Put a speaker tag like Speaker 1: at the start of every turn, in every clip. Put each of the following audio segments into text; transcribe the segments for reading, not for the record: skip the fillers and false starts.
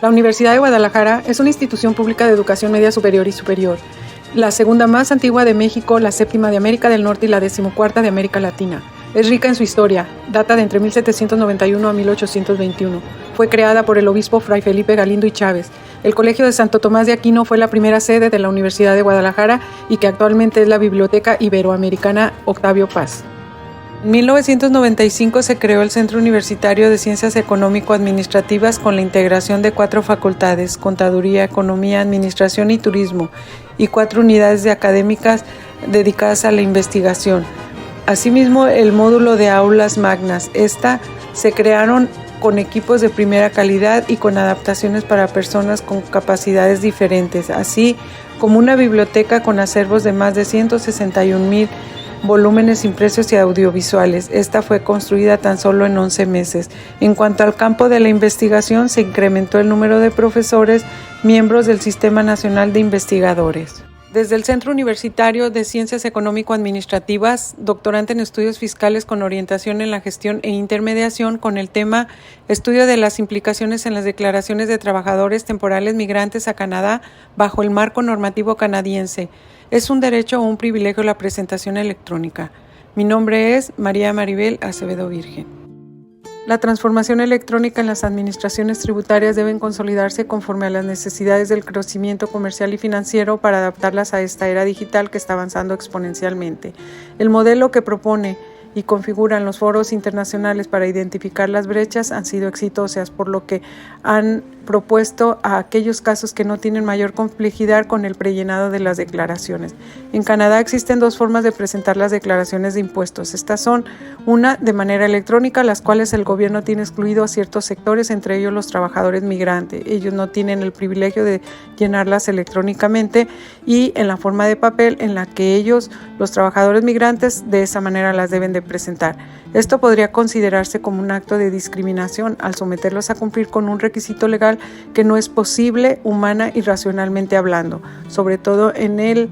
Speaker 1: La Universidad de Guadalajara es una institución pública de educación media superior y superior, la segunda más antigua de México, la séptima de América del Norte y la 14ª de América Latina. Es rica en su historia, data de entre 1791 a 1821. Fue creada por el obispo Fray Felipe Galindo y Chávez. El Colegio de Santo Tomás de Aquino fue la primera sede de la Universidad de Guadalajara y que actualmente es la Biblioteca Iberoamericana Octavio Paz. En 1995 se creó el Centro Universitario de Ciencias Económico-Administrativas con la integración de 4 facultades, Contaduría, Economía, Administración y Turismo, y 4 unidades académicas dedicadas a la investigación. Asimismo, el módulo de aulas magnas. Se crearon con equipos de primera calidad y con adaptaciones para personas con capacidades diferentes, así como una biblioteca con acervos de más de 161,000 volúmenes impresos y audiovisuales. Esta fue construida tan solo en 11 meses. En cuanto al campo de la investigación, se incrementó el número de profesores, miembros del Sistema Nacional de Investigadores. Desde el Centro Universitario de Ciencias Económico-Administrativas, doctorante en estudios fiscales con orientación en la gestión e intermediación con el tema Estudio de las implicaciones en las declaraciones de trabajadores temporales migrantes a Canadá bajo el marco normativo canadiense. ¿Es un derecho o un privilegio la presentación electrónica? Mi nombre es María Maribel Acevedo Virgen. La transformación electrónica en las administraciones tributarias deben consolidarse conforme a las necesidades del crecimiento comercial y financiero para adaptarlas a esta era digital que está avanzando exponencialmente. El modelo que propone y configuran los foros internacionales para identificar las brechas han sido exitosas, por lo que han propuesto a aquellos casos que no tienen mayor complejidad con el prellenado de las declaraciones. En Canadá existen 2 formas de presentar las declaraciones de impuestos. Estas son una de manera electrónica, las cuales el gobierno tiene excluido a ciertos sectores, entre ellos los trabajadores migrantes. Ellos no tienen el privilegio de llenarlas electrónicamente, y en la forma de papel en la que ellos, los trabajadores migrantes, de esa manera las deben de presentar. Esto podría considerarse como un acto de discriminación al someterlos a cumplir con un requisito legal que no es posible humana y racionalmente hablando, sobre todo en el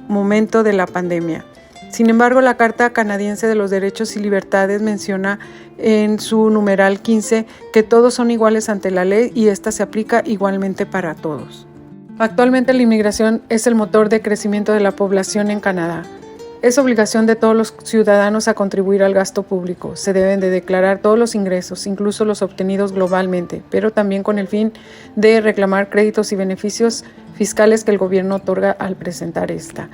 Speaker 1: momento de la pandemia. Sin embargo, la Carta Canadiense de los Derechos y Libertades menciona en su numeral 15 que todos son iguales ante la ley y esta se aplica igualmente para todos. Actualmente la inmigración es el motor de crecimiento de la población en Canadá. Es obligación de todos los ciudadanos a contribuir al gasto público. Se deben de declarar todos los ingresos, incluso los obtenidos globalmente, pero también con el fin de reclamar créditos y beneficios fiscales que el gobierno otorga al presentar esta.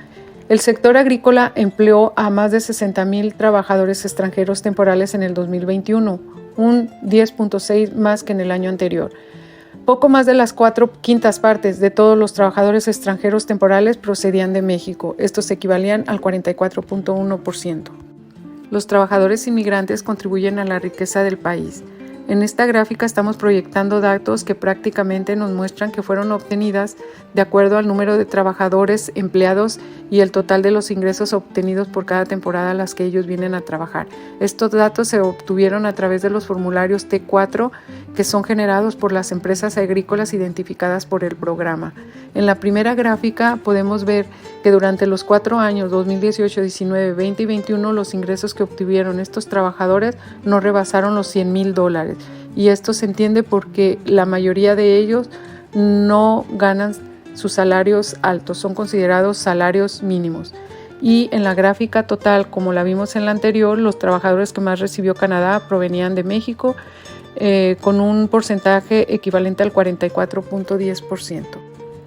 Speaker 1: El sector agrícola empleó a más de 60,000 trabajadores extranjeros temporales en el 2021, un 10.6 más que en el año anterior. Poco más de las 4/5 partes de todos los trabajadores extranjeros temporales procedían de México. Estos equivalían al 44.1%. Los trabajadores inmigrantes contribuyen a la riqueza del país. En esta gráfica estamos proyectando datos que prácticamente nos muestran que fueron obtenidas de acuerdo al número de trabajadores empleados y el total de los ingresos obtenidos por cada temporada a las que ellos vienen a trabajar. Estos datos se obtuvieron a través de los formularios T4 que son generados por las empresas agrícolas identificadas por el programa. En la primera gráfica podemos ver que durante los 4 años 2018, 19, 20 y 21 los ingresos que obtuvieron estos trabajadores no rebasaron los $100,000. Y esto se entiende porque la mayoría de ellos no ganan sus salarios altos, son considerados salarios mínimos. Y en la gráfica total, como la vimos en la anterior, los trabajadores que más recibió Canadá provenían de México, con un porcentaje equivalente al 44.10%.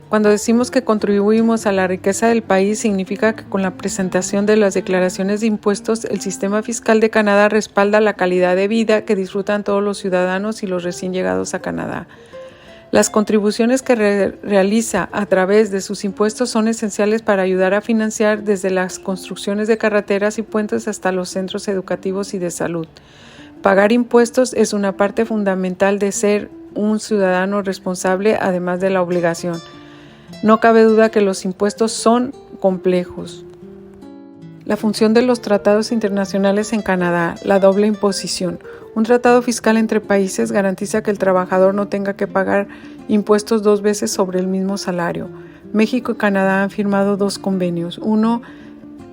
Speaker 1: Cuando decimos que contribuimos a la riqueza del país, significa que con la presentación de las declaraciones de impuestos, el sistema fiscal de Canadá respalda la calidad de vida que disfrutan todos los ciudadanos y los recién llegados a Canadá. Las contribuciones que realiza a través de sus impuestos son esenciales para ayudar a financiar desde las construcciones de carreteras y puentes hasta los centros educativos y de salud. Pagar impuestos es una parte fundamental de ser un ciudadano responsable, además de la obligación. No cabe duda que los impuestos son complejos. La función de los tratados internacionales en Canadá, la doble imposición. Un tratado fiscal entre países garantiza que el trabajador no tenga que pagar impuestos 2 veces sobre el mismo salario. México y Canadá han firmado 2 convenios, uno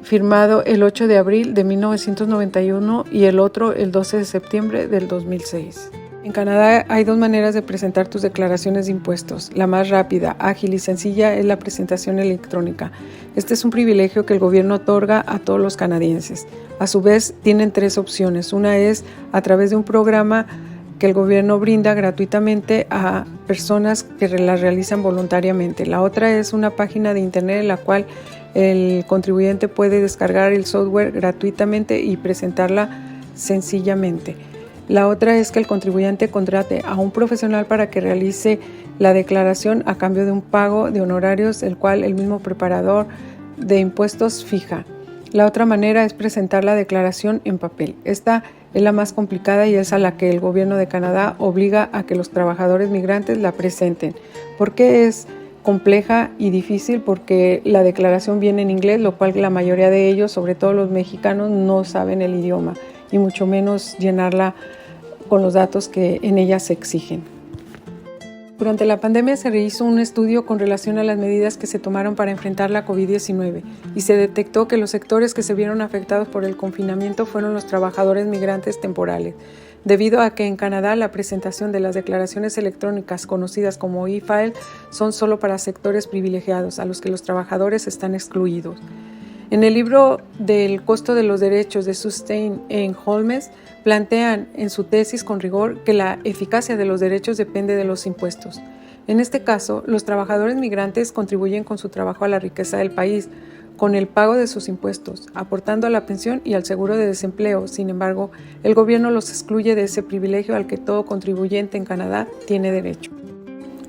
Speaker 1: firmado el 8 de abril de 1991 y el otro el 12 de septiembre del 2006. En Canadá hay dos maneras de presentar tus declaraciones de impuestos. La más rápida, ágil y sencilla es la presentación electrónica. Este es un privilegio que el gobierno otorga a todos los canadienses. A su vez, tienen tres opciones. Una es a través de un programa que el gobierno brinda gratuitamente a personas que las realizan voluntariamente. La otra es una página de internet en la cual el contribuyente puede descargar el software gratuitamente y presentarla sencillamente. La otra es que el contribuyente contrate a un profesional para que realice la declaración a cambio de un pago de honorarios, el cual el mismo preparador de impuestos fija. La otra manera es presentar la declaración en papel. Esta es la más complicada y es a la que el gobierno de Canadá obliga a que los trabajadores migrantes la presenten. ¿Por qué es compleja y difícil? Porque la declaración viene en inglés, lo cual la mayoría de ellos, sobre todo los mexicanos, no saben el idioma y mucho menos llenarla con los datos que en ella se exigen. Durante la pandemia se realizó un estudio con relación a las medidas que se tomaron para enfrentar la COVID-19 y se detectó que los sectores que se vieron afectados por el confinamiento fueron los trabajadores migrantes temporales, debido a que en Canadá la presentación de las declaraciones electrónicas conocidas como e-file son solo para sectores privilegiados, a los que los trabajadores están excluidos. En el libro del costo de los derechos de Sustain en Holmes, plantean en su tesis con rigor que la eficacia de los derechos depende de los impuestos. En este caso, los trabajadores migrantes contribuyen con su trabajo a la riqueza del país, con el pago de sus impuestos, aportando a la pensión y al seguro de desempleo. Sin embargo, el gobierno los excluye de ese privilegio al que todo contribuyente en Canadá tiene derecho.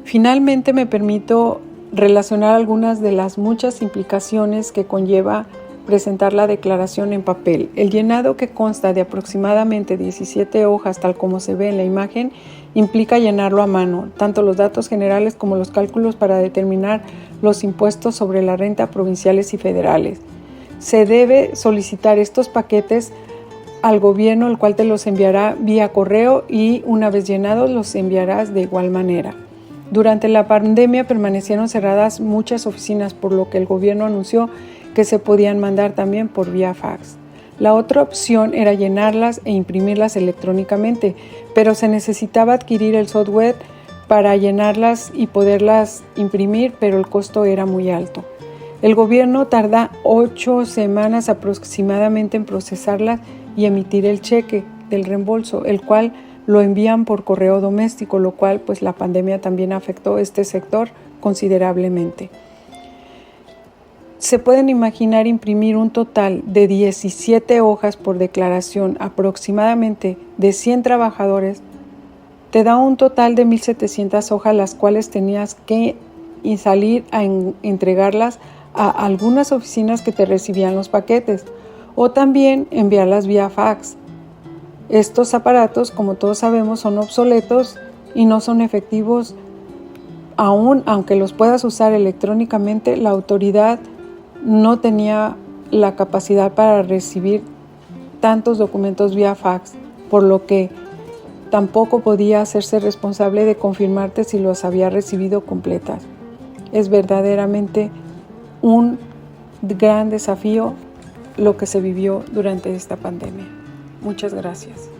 Speaker 1: Finalmente, me permito relacionar algunas de las muchas implicaciones que conlleva presentar la declaración en papel. El llenado, que consta de aproximadamente 17 hojas, tal como se ve en la imagen, implica llenarlo a mano, tanto los datos generales como los cálculos para determinar los impuestos sobre la renta provinciales y federales. Se debe solicitar estos paquetes al gobierno, el cual te los enviará vía correo y una vez llenados los enviarás de igual manera. Durante la pandemia permanecieron cerradas muchas oficinas, por lo que el gobierno anunció que se podían mandar también por vía fax. La otra opción era llenarlas e imprimirlas electrónicamente, pero se necesitaba adquirir el software para llenarlas y poderlas imprimir, pero el costo era muy alto. El gobierno tarda 8 semanas aproximadamente en procesarlas y emitir el cheque del reembolso, el cual lo envían por correo doméstico, lo cual pues la pandemia también afectó este sector considerablemente. Se pueden imaginar imprimir un total de 17 hojas por declaración, aproximadamente de 100 trabajadores, te da un total de 1,700 hojas, las cuales tenías que salir a entregarlas a algunas oficinas que te recibían los paquetes o también enviarlas vía fax. Estos aparatos, como todos sabemos, son obsoletos y no son efectivos. Aún aunque los puedas usar electrónicamente, la autoridad no tenía la capacidad para recibir tantos documentos vía fax, por lo que tampoco podía hacerse responsable de confirmarte si los había recibido completas. Es verdaderamente un gran desafío lo que se vivió durante esta pandemia. Muchas gracias.